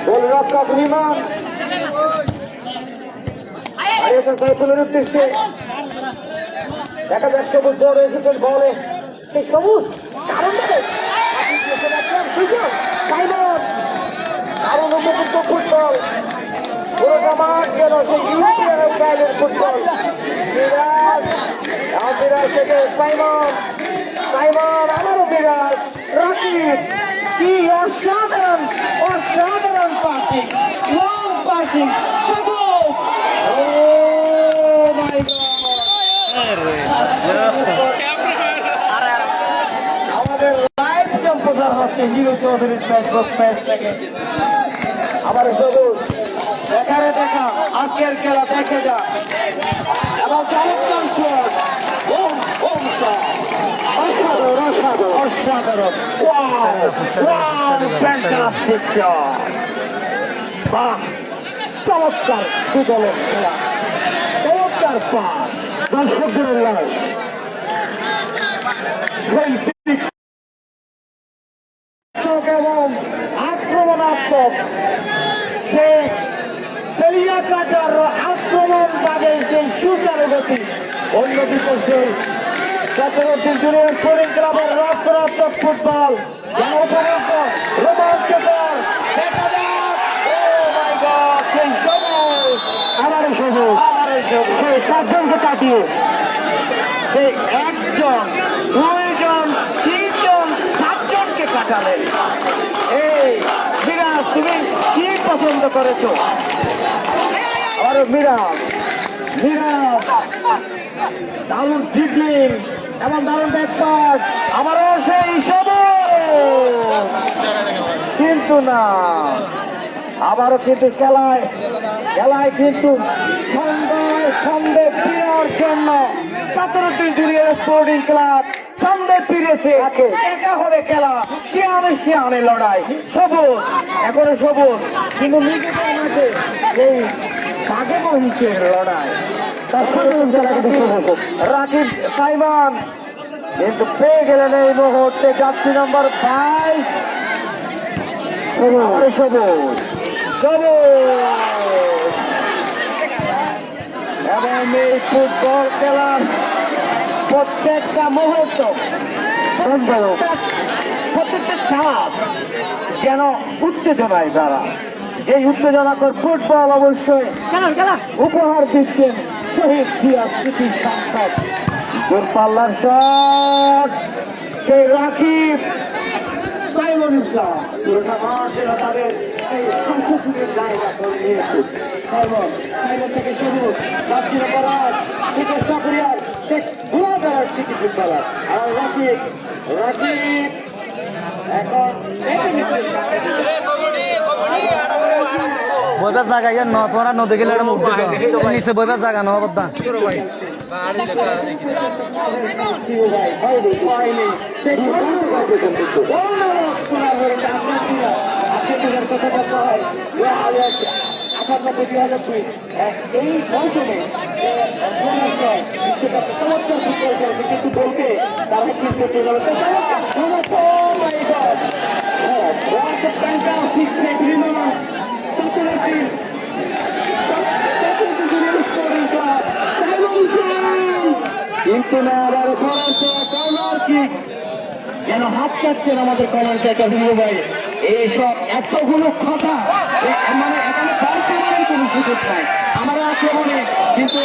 গোলরক্ষক বিমান হারিয়েছেন সাইফুলের উদ্দেশ্যে। দেখা যাক সবুজ দৌড়ে এসেছেন বলে, সেই সবুজ কারণ সাইমন কারণ উপযুক্ত ফুটবল পুরোটা মাঠ যেন সেই ইউরোপিয়ান স্টাইলের ফুটবল। বিরাজ থেকে সাইমন, সাইমন আবারও বিরাজ, রাকিব কি অসাধারণ অসাধারণ পাসিং, লং পাসিং, সবুজ। ও মাই গড, আমাদের লাইভ সম্প্রচার হচ্ছে হিরো চৌধুরীর ফেসবুক পেজ থেকে। আবার সবুজ দেখারে দেখা আজকের খেলা দেখে যা এবং চমৎকার শট, অসাধারণ অসাধারণ অসাধারণ, চমৎকার দুদলের খেলা, চমৎকার পাস, দর্শকদের উল্লাস। সেই এবং আক্রমণাত্মক সে তেলিয়া কাটার আক্রমণ বাদে সেই সুচারু গতি, অন্যদিকে সেই চক্রবর্তী জুনিয়র স্পোর্টিং ক্লাবের রক্ষণাত্মক ফুটবল রোমাঞ্চকর। দেখা যাক, ও মাই গড, সেই সবুজ আবারও সবুজ, আবারও সবুজ সেই চারজনকে কাটিয়ে সেই একজন দুইজন তিনজন সাতজনকে কাটালেন। এই মিরাজ, তুমি কি পছন্দ করেছো? আবারও মিরাজ, মিরাজ দারুণ ড্রিবলিং এবং দারুণ ব্যাকপাস, আবারও সেই সবুজ, কিন্তু না, আবারও কিন্তু খেলায় খেলায় কিন্তু সন্দেহ ফিরার জন্য চক্রবর্তী জুনিয়র স্পোর্টিং ক্লাব সন্দেহ ফিরেছে। একা হবে খেলা, শিয়ানে শিয়ানে লড়াই, সবুজ এখনো সবুজ, কিন্তু নিজেদের মাঝে এই ভাগে মহিষের লড়াই। রাকিব সাইমন কিন্তু পেয়ে গেলেন এই মুহূর্তে যাচ্ছি নম্বর 22 সবুজ সবুজ এবং এই ফুটবল খেলার প্রত্যেকটা মুহূর্ত, প্রত্যেকটা চাপ যেন উত্তেজনায় দ্বারা, এই উত্তেজনাকর ফুটবল অবশ্যই উপহার দিচ্ছেন শহীদ জিয়া স্মৃতি সংসদ। দূরপাল্লার শট, সেই রাকিব সাইমন ইসলাম পুরোটা মাঠ যেন তাদের এই সংসদের জায়গা করে নিয়েছে। সাইমন থেকে সবুজ, বাচ্চির পরাজ থেকে চাকরিয়ার শেখ ঘোড়া দেওয়ার সিটি ফুটবলার, আর রাকিব এখন বইবার জায়গা ইয়ে ন তোরা নদী গেলে একটা মুখ নিচে বইবার জায়গা ন বদ্দা এই মৌসুমে চমৎকার ফুটবল কিন্তু বলতে তারা কিন্তু কিন্তু না, আবার যেন হাত সারছেন আমাদের কর্নার একটা ভিডিও ভাই। এইসব এতগুলো কথা মানে এখানে দর্শনের কোনো সুযোগ নাই আমার আক্রমণে, কিন্তু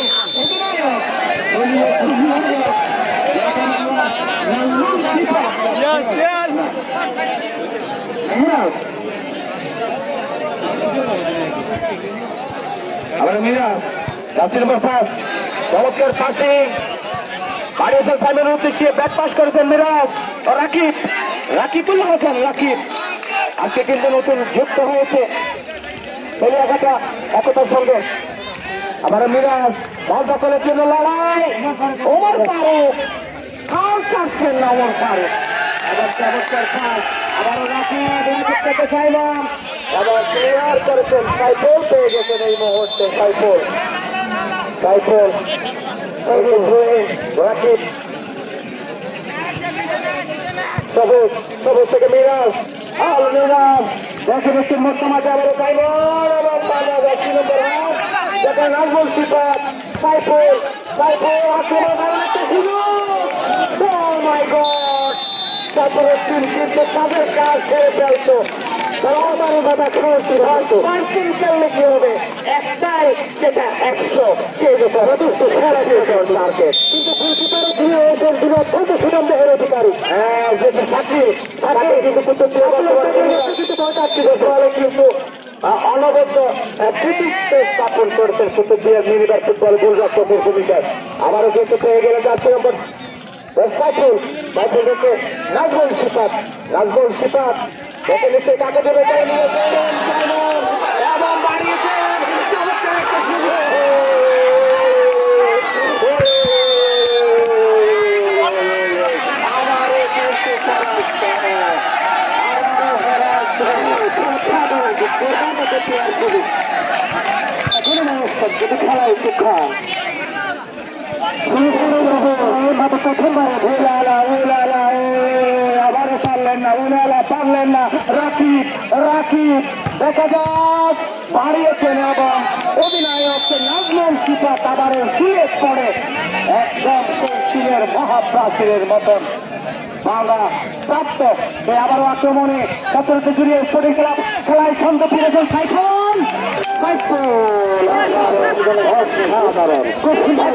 আবার মিরাজ রাশি নম্বর 5 চমৎকার পাসিং বাড়িয়েছেন সাইমনের উদ্দেশ্যে, ব্যাক পাস করেছেন মিরাজ ও রাকিবুল্লাহ হাসান। রাকিব আজকে কিন্তু নতুন যুক্ত হয়েছে পেলিয়াঘাটা একতার সঙ্গে। আবার মিরাজ বল দখলের জন্য লড়াই, ওমর ফারুক কাউ চাচ্ছেন না, ওমর ফারুক আবার চমৎকার পাস, আবারও রাকিব থেকে সাইমন, আবার ক্লিয়ার করেছেন সাইফুল, পেয়ে গেছেন এই মুহূর্তে সাইফুল রাকিব সবুজ থেকে মিরাজ, দর্শকের মোট সমাজে আবার সাইমন এবং বাংলা জার্সি নম্বর 8 যেটা নাজমুল সিফাত সাইফুল আক্রমণ একটা সুযোগ। ও মাই গড, তারপরে টিম কিন্তু তাদের কাজ ছেড়ে ফেলতো। খেললে কি হবে, একটাই সেটা 100, সেই ব্যাপার যথেষ্ট মার্কেট। কিন্তু গোলকিপারও ধীরে ওজন দিল অত্যন্ত সুনাম দেহের অধিকারী। হ্যাঁ, যেটা সাক্ষী কিন্তু অনবদ্য কৃতিত্ব স্থাপন করেছেন কুতুবদিয়ার মিনিবার ফুটবল গোলরক্ষকের ভূমিকায়। আবারও কিন্তু পেয়ে গেলেন 4 নম্বর সাইফুল থেকে নাজমুল সিফাত ওকে নিচে কাকে দেবে এবং বাড়িয়েছেন চমৎকার একটা সুযোগ। খেলায় শিক্ষা আবারও পারলেন না রাকিব দেখা যাক বাড়িয়েছেন এবং অধিনায়ক নাজমুল সিফাত আবারও শুয়ে পড়ে একদম সেই চীনের মহাপ্রাচীরের মতন বাংলা প্রাপ্ত। আবারও আক্রমণে সতেরোতে জুড়িয়ে স্পোর্টিং ক্লাব খেলায় ছন্দ ফিরেছেন সাইফুল অসাধারণ খুব সুন্দর।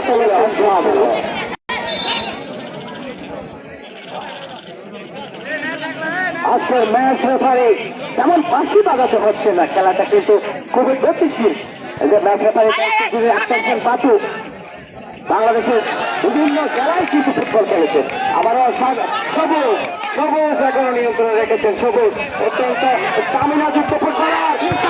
আজকের ম্যাচ রেফারি তেমন ফাঁসি বাজাতে হচ্ছে না, খেলাটা কিন্তু খুবই গতিশীল। ম্যাচ রেফারি পাতু বাংলাদেশের বিভিন্ন জেলায় কিন্তু ফুটবল খেলেছে। আবারও সবুজ এখনো নিয়ন্ত্রণে রেখেছেন। সবুজ অত্যন্ত স্টামিনা যুক্ত ফুটবলার, কিন্তু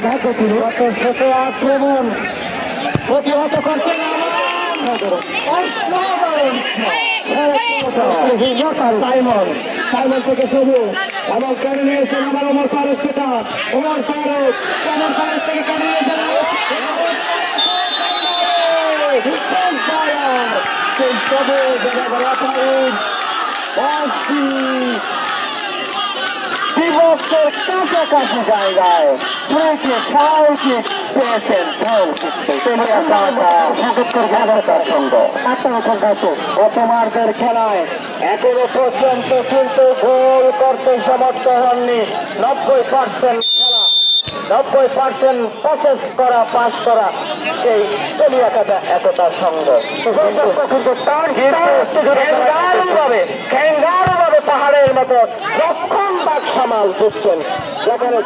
ভাগ্য ছিল ছোট আক্রমণ প্রতিহত করছেন সাইমন থেকে সবুজ এবং কেড়ে নিয়েছেন আমার ওমর ফারুক। সেটা ওমর ফারুক থেকে কেড়ে নিয়েছেন বিভক্তের কাছাকাছি জায়গায় পেয়েছেন প্রথমার্ধের খেলায় এখনো পর্যন্ত কিন্তু গোল করতে সমর্থ হননি 90% খেলা, 90% প্রসেস করা পাস করা সেই তেলিয়াকাটা একতার সঙ্গ খেঙ্গারুভাবে পাহাড়ের মতো রক্ষণ বাগ সামাল দিচ্ছেন। যেখানে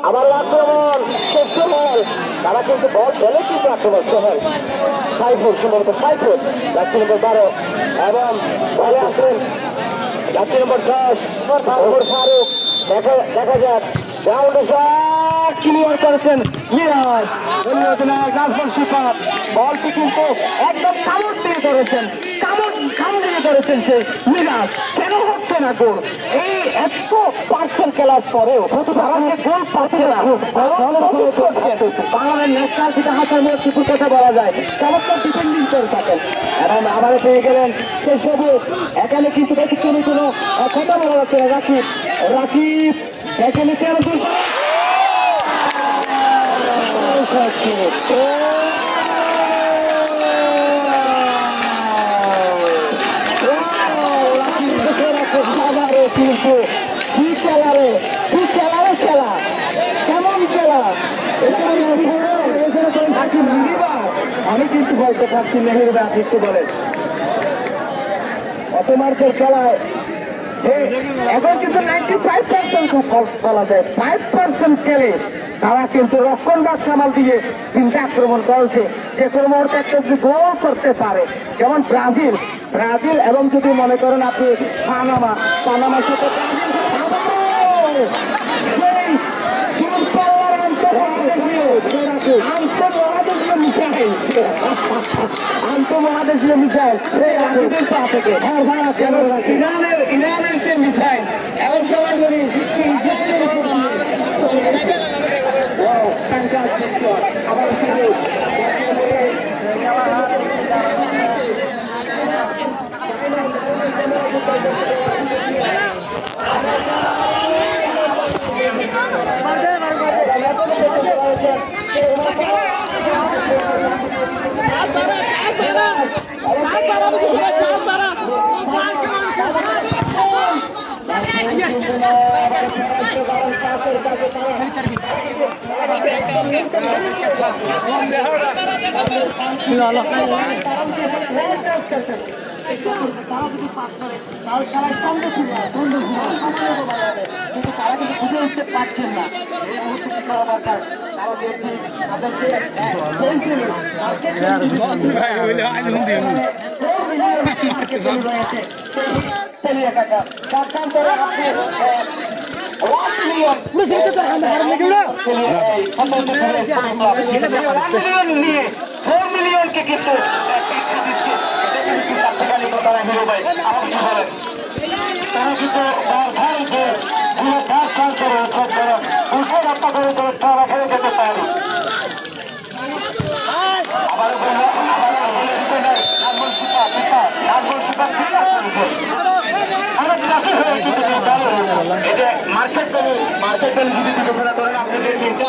আবার আক্রমণ শেষ সময় তারা কিন্তু বল ফেলে কিন্তু আক্রমণ সোহেল সাইফুল সম্ভবত যাচ্ছে নম্বর 12 এবং বলে আসলেন যাচ্ছে নম্বর 10 ওমর ফারুক। দেখা যাক গ্রাউন্ডে শট ক্লিয়ার করেছেন মিরাজ। নাজমুল সিফাত বলটি কিন্তু একদম কামড় দিয়ে ধরেছেন সেই মিরাজ। কেন হচ্ছে না গোল? এই এত পার্সেন্ট খেলার পরেও তারা যে গোল পাচ্ছে না, বাংলাদেশ ন্যাশনাল সেটা হাসার মধ্যে কথা বলা যায়, চমৎকার ডিফেন্ডিং করে থাকেন এবং আবারও পেয়ে গেলেন সেই সবুজ। এখানে কিন্তু ব্যতিক্রমী কোনো কথা বলা যাচ্ছে না। রাকিব দেখে নিচ্ছেন কিন্তু খেলা কেমন খেলা আমি কিন্তু বলতে পারছি মেহেরবা একটু বলেন অতমার্কের খেলায় এখন কিন্তু 95% বলা যায় 5% খেলে তারা কিন্তু রক্ষণ বাগ সামাল দিয়ে তিনটা আক্রমণ করেছে। যে কোনো মুহূর্তে একটা যদি গোল করতে পারে, যেমন ব্রাজিল এবং যদি মনে করেন আপনি পানামার সাথে আন্তঃমহাদেশীয় মিসাইল থেকে ইরানের সে মিসাইল এবং সরাসরি তারা কিন্তু বুঝে উঠতে পারছেন না এই মুহূর্তে কি করা দরকার। নিয়ে 4 মিলিয়নকে কিন্তু তারা কিন্তু হত্যা করে তারা ফেলে যেতে পারে। আবার মার্কেট ভ্যালু যদি বিবেচনা করেন আপনাদের তিনটা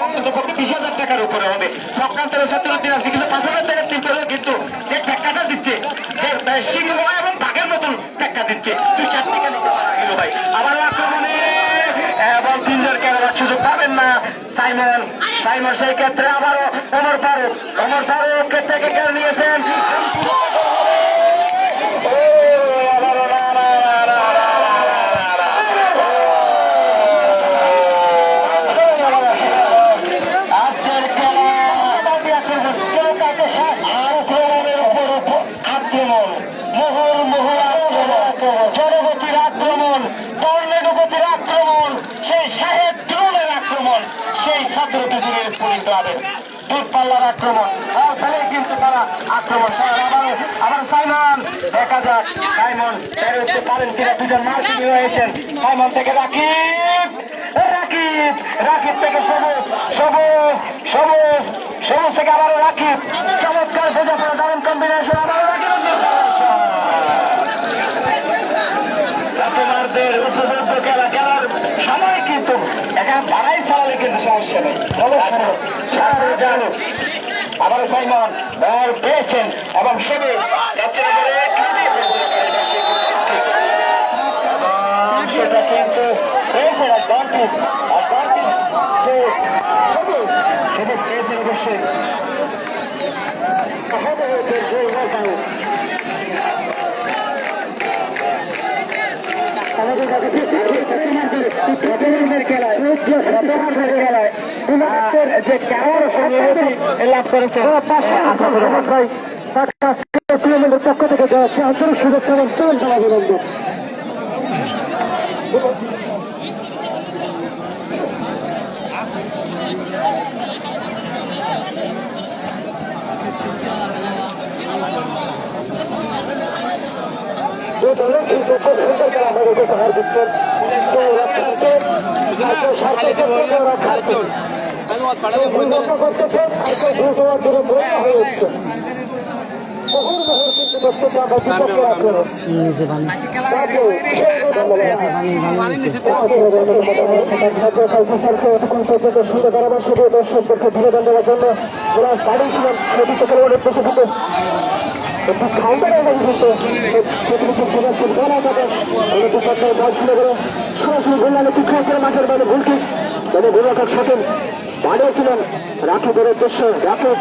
অন্তত 20,000 টাকার উপরে হবে। চক্রান্তের ছাত্রদের আছে কিন্তু 5,000 টাকার তিনটা হলে কিন্তু যে টাকাটা দিচ্ছে যে সিংহ এবং বাঘের মতন টাকা দিচ্ছে 2-4 টাকা নিতে পারলো ভাই। আবার আক্রমণে এবং 3 খেলার সুযোগ পাবেন না সাইমন সেই ক্ষেত্রে আবারও ওমর ফারুক থেকে কেড়ে নিয়েছেন। জনগতির আক্রমণ, টর্নেডো গতির আক্রমণ, সেই শাহেদ দ্রোণের আক্রমণ, সেই ছাত্রদের ক্লাবের দূরপাল্লার আক্রমণ, তাহলে কিন্তু তারা আক্রমণ আবার সাইমন দেখা যাক সাইমন উঠতে পারেন কিনা। দুজন মার্কিং হয়েছেন। সাইমন থেকে রাকিব থেকে সবুজ থেকে আবারও রাকিব, চমৎকার বোঝাপড়া, দারুণ কম্বিনেশন, আবারও রাকিব উপযুক্ত খেলার সময় কিন্তু এখানে বাড়াই চালালে কিন্তু সমস্যা নেই। আবার সাইমন পেয়েছেন এবং সেবে সেটা কিন্তু পেয়েছেন অ্যাডভান্টেজ সবুজ পেয়েছেন অবশ্যই। লাভ করেছে পক্ষ থেকে যাচ্ছে আন্তরিক শুভেচ্ছা এবং তরুণ সমাজ বন্ধু। দর্শকদেরকে বিনোদন দেওয়ার জন্য পাঠিয়েছিলেন অনেক বসে থেকে সরাসরি গোল্লালে পিছিয়ে করে মাঠের বাইরে ভুলকি গোলরক্ষক সকেন বাড়িয়েছিলেন রাকিবের উদ্দেশ্যে। রাকিব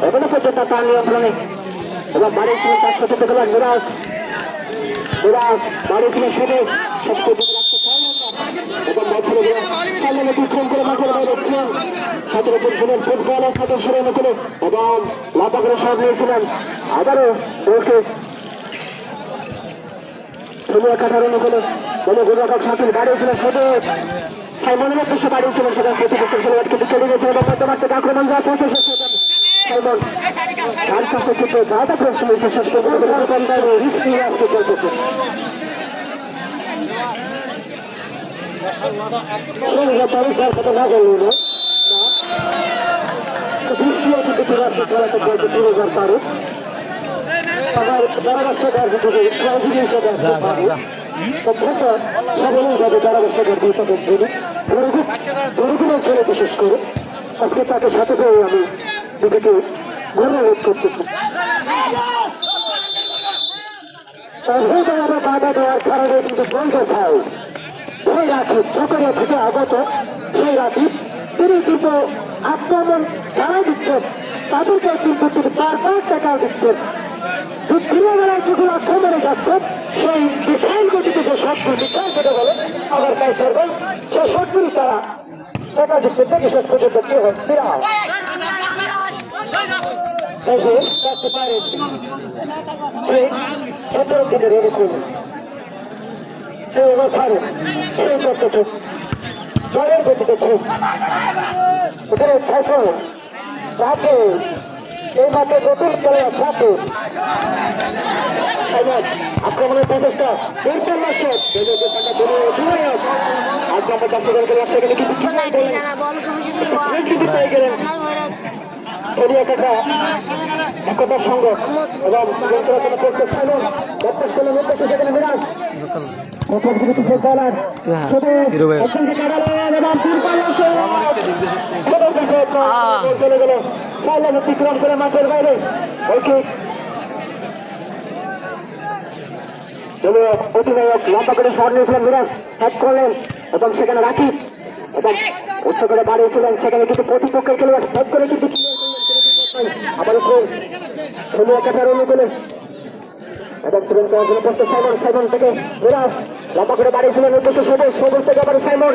এখনো পর্যন্ত তার নিয়ন্ত্রণে এবং বাড়িয়েছিলেন তার সাথে দেখলাম মিরাজ বাড়িয়েছিলেন সবুজ সবকে রাখতে পারলেন না এবং মাঝখানে সামনে বিক্রম করে মাঠের বাইরে ছাত্রদের ছিলেন ফুটবলের সদস্যরা অনুকূলে এবং লাভা করে সব নিয়েছিলেন। আবারও ওকে খেলিয়া কাটার অনুকূলে গোলরক্ষক শাকিল বাড়িয়েছিলেন সবুজ সাইমনের উদ্দেশ্যে বাড়িয়েছিলেন সেখানে প্রতিপক্ষ খেলোয়াড় কিন্তু চলে গেছে এবং মধ্যমাঠ থেকে আক্রমণ যা পৌঁছেছে সাইমন তার কাছে কিন্তু যাটা প্রশ্ন হয়েছে শেষ পর্যন্ত রিস্ক নিয়ে আসতে চলতেছে। কথা না বলল না দৃষ্টিও কিন্তু বিরাট খেলাতে বলতে 2000 তারিখ আবার ধারাভাষ্যকার হিসেবে সহযোগী হিসেবে আসতে পারি সাধারণভাবে ধারাভাষ্যকার দুইটাদের জন্য গরুগুলো ছেলে বিশেষ করে আজকে তাকে সাথে পেয়ে আমি নিজেকে ধন্যবাদ করতেছি। বাধা দেওয়ার কারণে কিন্তু বন্ধ খায় সেই রাখি চকরিয়া থেকে আগত সেই রাখি তিনি কিন্তু আক্রমণ যারা দিচ্ছেন তাদেরকে কিন্তু তিনি বারবার টাকা দিচ্ছেন। ফিরে বেলায় যেগুলো আক্রমণে যাচ্ছেন সেই বিশাল গতিতে যে শটগুলি বিশাল কেটে বলে আবার কাজ ছাড়বেন সেই শটগুলি তারা টাকা দিচ্ছেন দেখি শেষ পর্যন্ত কি হয় বিরাট সতেরো থেকে রেডি করবেন সে অবস্থানে সেই করতেছে জলের গতিতে খুব উপরে ছাত্র রাখে এই মাঠে নতুন খেলোয়াড় থাকে আক্রমণের প্রচেষ্টা আক্রমণ চাষে সেখানে কিন্তু গেলেন একতার সঙ্গ এবং যন্ত্রচনা করতে চাইলেন বত্রিশ করলেন উদ্দেশ্যে সেখানে বিরাট প্রথম কিন্তু ফুটবলার শুধু চলে গেল চাইলেন অতিক্রম করে মাঠের বাইরে অধিনায়ক লম্বা করে শট নিয়েছিলেন মিরাজ হ্যাক করলেন এবং সেখানে রাকিব এবং উচ্চ করে বাড়িয়েছিলেন সেখানে কিন্তু প্রতিপক্ষের খেলোয়াড় হ্যাক করে কিন্তু আবার ষোলো কাঠার অনুকূলে এবং তুরন্ত করতে সাইমন থেকে মিরাজ লম্বা করে বাড়িয়েছিলেন উদ্দেশ্য সবুজ থেকে আবার সাইমন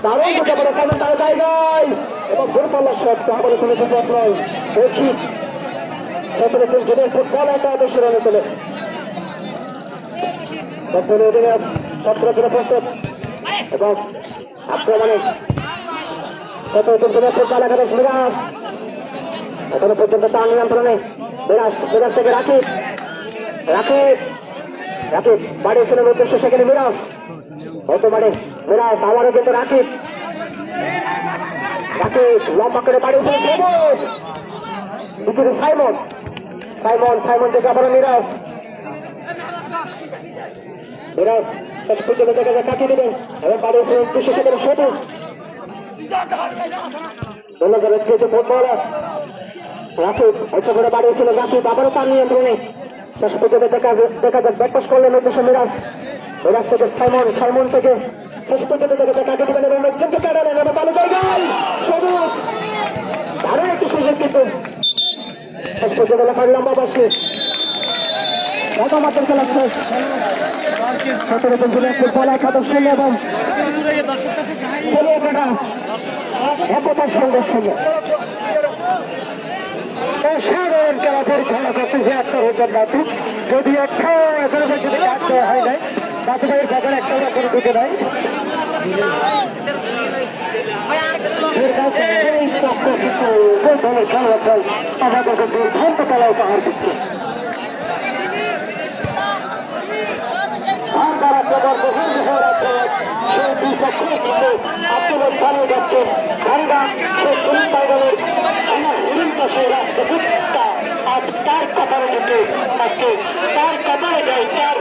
দারুণ থেকে আবার সাইমন তার জায়গায় এবং দূরপাল্লার শট আবার কোনো সুযোগ নয় বলছি সতেরো জনের ফুটবল একটা অবশ্যই অনুকূলে সতেরো জনের প্রস্তুত এবং আক্রমণে সতেরো জনের ফুটবল একাদশ মিরাজ এখনো পর্যন্ত তার নিয়ন্ত্রণে মিরাজ থেকে রাকিব বাড়িয়েছিলেন উদ্দেশ্য সেখানে মিরাজ বর্তমানে মিরাজ আবারও কিন্তু রাকিব লম্বা করে বাড়িয়েছিলেন সাইমন থেকে আবারও মিরাজ শেষ পর্যন্ত দেখা যায় কাটিয়ে দেবেন এবং বাড়িয়েছিলেন উদ্দেশ্য সেখানে সবুজ ফুটবলার রাকিব উচ্চ করে বাড়িয়েছিলেন রাকিব আবারও তার নিয়ন্ত্রণে শেষ পর্যন্ত দেখা যাক ব্যাকপাস করলেন উদ্দেশ্য মিরাজ থেকে সাইমন থেকে শেষ পর্যন্ত দেখা যায় কাটিয়ে দেবেন এবং একজনকে কাটালেন এবং ভালো জায়গায় সবুজ আরো একটি সুযোগ কিন্তু শেষ পর্যন্ত লেখার লম্বা বাসকে মাত্র খেলা শেষ সতেরো জনের ফুটবল একাদশ এবং একতার সঙ্গে সঙ্গে সাধারণ খেলা পরিচালনা করতেছে একটা হোটেল বাতি যদি একটা এখনো পর্যন্ত কাজ করা হয় নাই বাকি ভাইয়ের বাজার একটা করে ঢুকে নাই খেলোয়াড় আমাদেরকে দুর্দান্ত খেলা উপহার দিচ্ছে আক্রমণ চালিয়ে যাচ্ছে ঠান্ডা সে চুরি পাইগলের হরিণ পাশে রাষ্ট্রদূতটা আজ তার কপালে যেতে আজকে তার কপালে যায় তার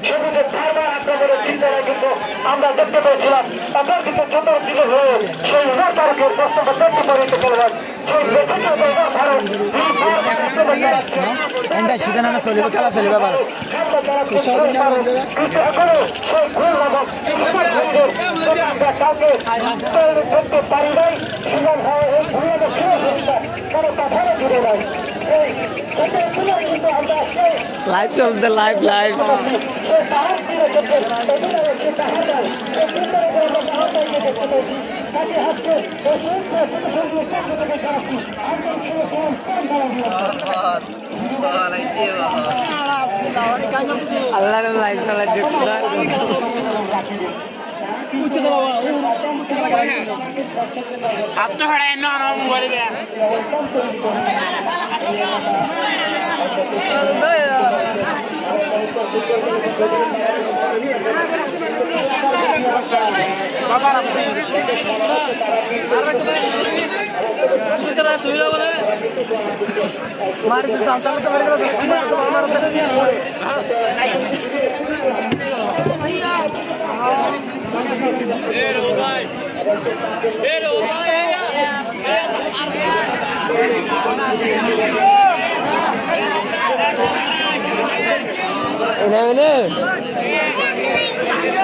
সবুজের বারবার আক্রমণের চিন্তারা কিন্তু আমরা দেখতে পেয়েছিলাম তাদের দিকে যত দিল হয়ে সেই তারকের প্রশ্ন দেখতে পরিণত করবেন সেই ব্যক্তিগত ভারত খেলা চলিবে দেখতে পারি নাই সুযোগ হয় এই কোনো কথা জুড়ে নাই লাইভ চলতে লাইভ আল্লাহর লাইভ চালাই দেখছি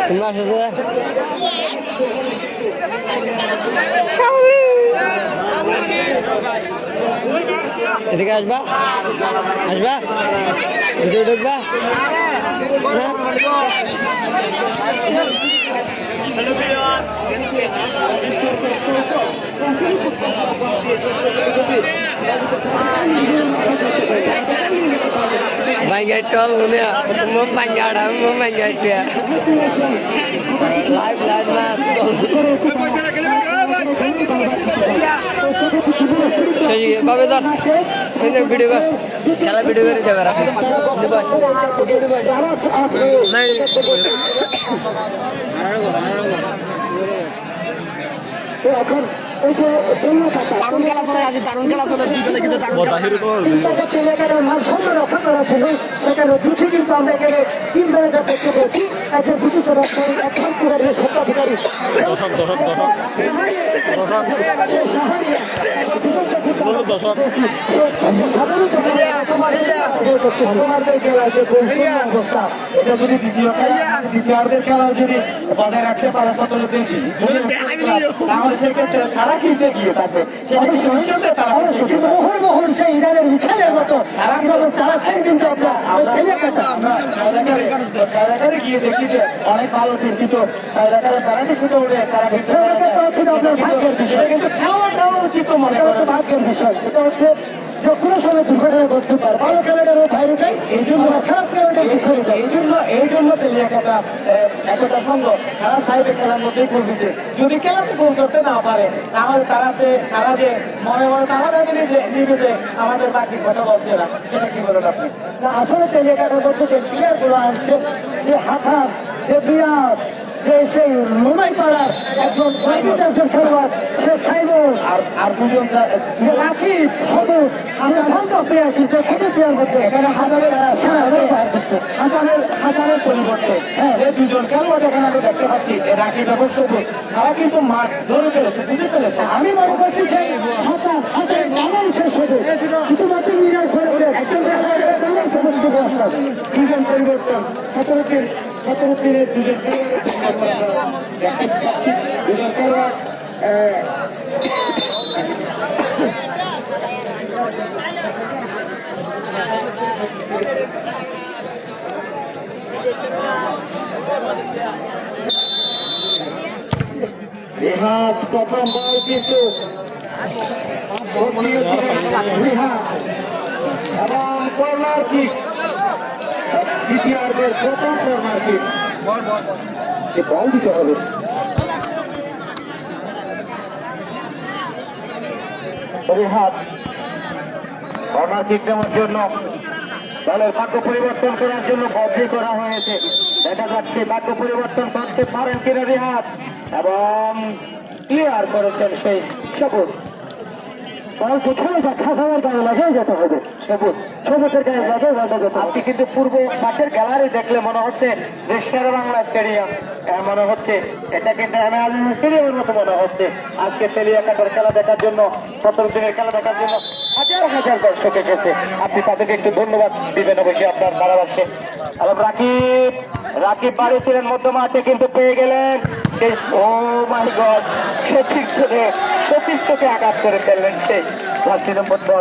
তোমরা আসছে এদিকে আসবা আসবা এদিকে ঢুকবা Banyak tol punya, mau banyak dah, mau banyak dia. Live mas. Jadi, bapak dah, ini video kan, kalau video kan itu berapa? দারুণ খেলা চলে আছে, দারুণ খেলা চলে দুটো থেকে সেখানে দুটি কিন্তু আমরা এখানে তিন বেড়ে যা দেখতে পেয়েছি একজন দুটি চলাকারী একজন পুরারি সত্যাধিকারী এটা যদি দ্বিতীয়ার্ধের খেলা যদি বজায় রাখতে পারে তাহলে সেক্ষেত্রে তারা কিন্তু এগিয়ে থাকবে সেক্ষেত্রে তারা মোহন সেই ইরানের মিছালের মতো চালাচ্ছেন কিন্তু আপনার গিয়ে দেখি যে অনেক ভালো চিন্তিত প্যারাটি শুধু উঠে তারা আপনার ভাগ্যের বিষয় কিন্তু খাওয়াটাও কিন্তু মনে করছে ভাগ্যের বিষয় এটা হচ্ছে যে কোনো সময় দুর্ঘটনা করতে পারে ভালো খেলাটারও বাইরে যায় এই জন্য খারাপ খেলাটা পিছনে যায় এই জন্য তেলিয়াকাটা এতটা সুন্দর তারা সাইডে খেলার মধ্যেই গোল দিতে যদি খেলাতে গোল করতে না পারে তাহলে তারা যে মনে মনে তারা নিবে যে আমাদের বাকি কথা বলছে না সেটা কি বলেন আপনি না আসলে তেলিয়াকাটার মধ্যে যে প্লেয়ার গুলো আসছে যে হাথার যে বিরাট যে সেই লোনাই পাড়ার একজন খেলোয়াড় সে চাইব আর দুজন রাকিব সবুজ প্লেয়ার কিন্তু কত প্লেয়ার করতে এখানে হাজারের পরিবর্তে যে দুজন খেলোয়াড় এখানে আমি দেখতে পাচ্ছি রাকিব এবং সবুজ তারা কিন্তু মাঠ ধরে ফেলেছে বুঝে ফেলেছে আমি মনে করছি যে হাজার নামাল সে সবুজ শুধুমাত্র নিরাশ করেছে একজন দুজন পরিবর্তন 17 দিনের দুজন খেলোয়াড় রেহাত প্রথম বল কিন্তু এবং কর্নার কিক দ্বিতীয়ার্ধের প্রথম কর্নার কিক বল দিতে হবে রেহাত কর্নার কিক নেওয়ার জন্য দলের ভাগ্য পরিবর্তন করার জন্য বদলি করা হয়েছে দেখা যাচ্ছে ভাগ্য পরিবর্তন করতে পারেন কিনা রেহাত এবং ক্লিয়ার করেছেন সেই সবুজ বল কোথাও খাসাবার গায়ে লাগিয়ে যেতে হবে সবুজের গায়ে লাগিয়ে যেতে হবে আজকে কিন্তু পূর্ব পাশের গ্যালারি দেখলে মনে হচ্ছে যে শেরে বাংলা স্টেডিয়াম মনে হচ্ছে এটা কিন্তু স্টেডিয়ামের মতো মনে হচ্ছে আজকে তেলিয়াকাটার খেলা দেখার জন্য 17 দিনের খেলা দেখার জন্য হাজার হাজার দর্শক এসেছে আপনি তাদেরকে একটু ধন্যবাদ দিবেন অবশ্যই আপনার ধারাভাষ্যে এবং রাকিব বাড়ি ছিলেন মধ্য মাঠে কিন্তু পেয়ে গেলেন ও মাই গড সতীর্থকে আঘাত করে ফেললেন সেই রাত্রি নম্বর 10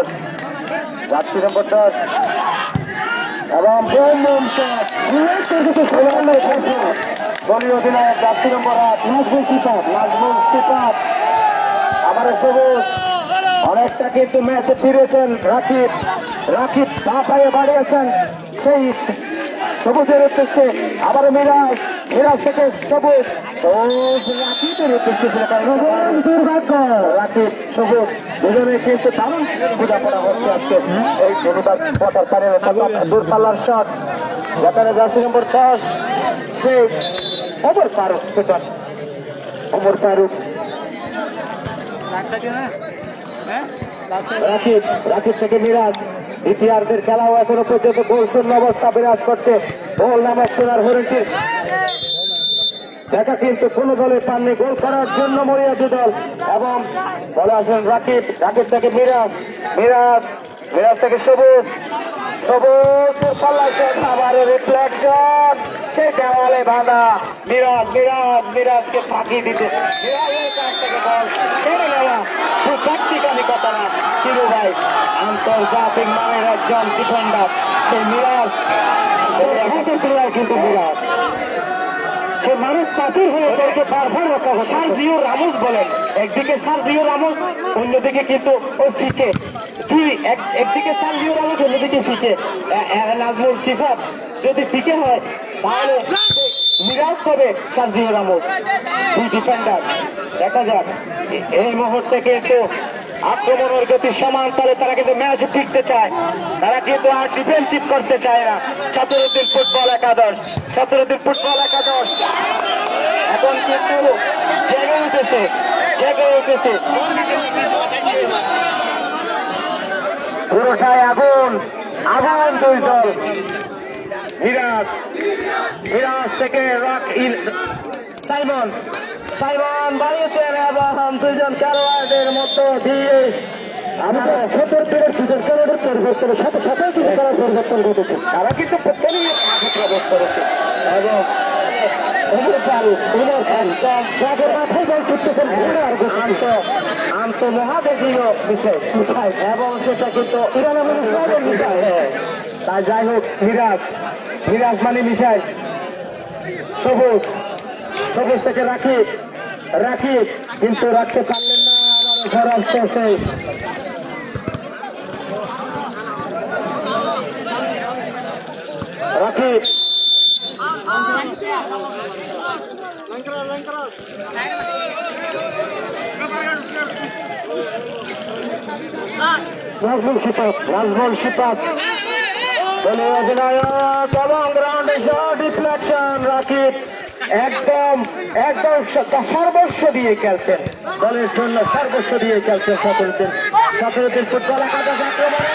এবং দলীয় অধিনায়ক রাত্রি নম্বর 8 নাজমুল সিফাত আমার সবুজ অনেকটা কিন্তু ম্যাচে ফিরেছেন রাকিব পা পায়ে বাড়িয়েছেন সেই সবুজের উদ্দেশ্যে আবারও মিরাজ মিরাজ থেকে সবুজ ও রাকিবের উদ্দেশ্যে দুর্ভাগ্য রাকিব সবুজ দুজনে কিন্তু দারুণ বোঝাপড়া হচ্ছে আজকে এই জমিদার পথার পারের দূরপাল্লার শট যেখানে জার্সি নম্বর 10 সে ওমর ফারুক সেটা ওমর ফারুক রাকিব থেকে মিরাজ দ্বিতীয়ার্ধের খেলাও এখনো পর্যন্ত গোল শূন্য অবস্থা বিরাজ করছে গোল নামক সোনার হরিণটির দেখা কিন্তু কোন দলে পাননি গোল করার জন্য মরিয়া দল এবং বলে আসেন রাকিব থেকে মিরাজ থেকে সবুজ পাল্লায় আবারও রিফ্লেকশন সেই দেওয়ালে বাঁধা মিরাজকে ফাঁকি দিতে মিরাজের কাছ থেকে বল কেড়ে নেওয়া চারটিখানি কথা না চিরু ভাই আন্তর্জাতিক মানের একজন ডিফেন্ডার সেই মিরাজ কিন্তু মিরাজ সে মানুষ প্রাচীর হয়ে পড়তে সার্জিও রামোস বলেন একদিকে সার্জিও রামোস অন্যদিকে কিন্তু ওই ফিকে কি একদিকে সার্জিও রামোস অন্যদিকে ফিকে নাজমুল সিফাত যদি ফিকে হয় তাহলে মিরাজ হবে সার্জিও রামোস দুই ডিফেন্ডার দেখা যাক এই মুহূর্তে কিন্তু আক্রমণের গতি সমান তাহলে তারা কিন্তু ম্যাচ ফিরতে চায় তারা কিন্তু আর ডিফেন্সিভ করতে চায় না সতেরোদিন ফুটবল একাদশ এখন কিন্তু জেগে উঠেছে পুরোটাই আগুন দুই দল মিরাজ থেকে সাইমন বাড়িয়েছেন এবং দুইজন খেলোয়াড়দের মধ্য দিয়ে আমাদের পরিবর্তনের সাথে সাথে কিছু করার পরিবর্তন ঘটেছে তারা কিন্তু প্রত্যেকেই প্রবেশ করেছে এবং আন্তঃমহাদেশীয় বিষয় এবং সেটা কিন্তু তাই যাই হোক মিরাজ মানে মিশাই সবুজ থেকে রাকিব কিন্তু রাখতে পারলেন না আবার ঘর আসতে সেই রাকিব রাজমল শিপাত দলীয় অধিনায়ক এবং গ্রাউন্ডে ডিফ্লেকশন রাকিব একদম সর্বস্ব দিয়ে খেলছেন দলের জন্য সর্বস্ব দিয়ে খেলছেন সতেরোদিন ফুটবল একাদশ আক্রমণে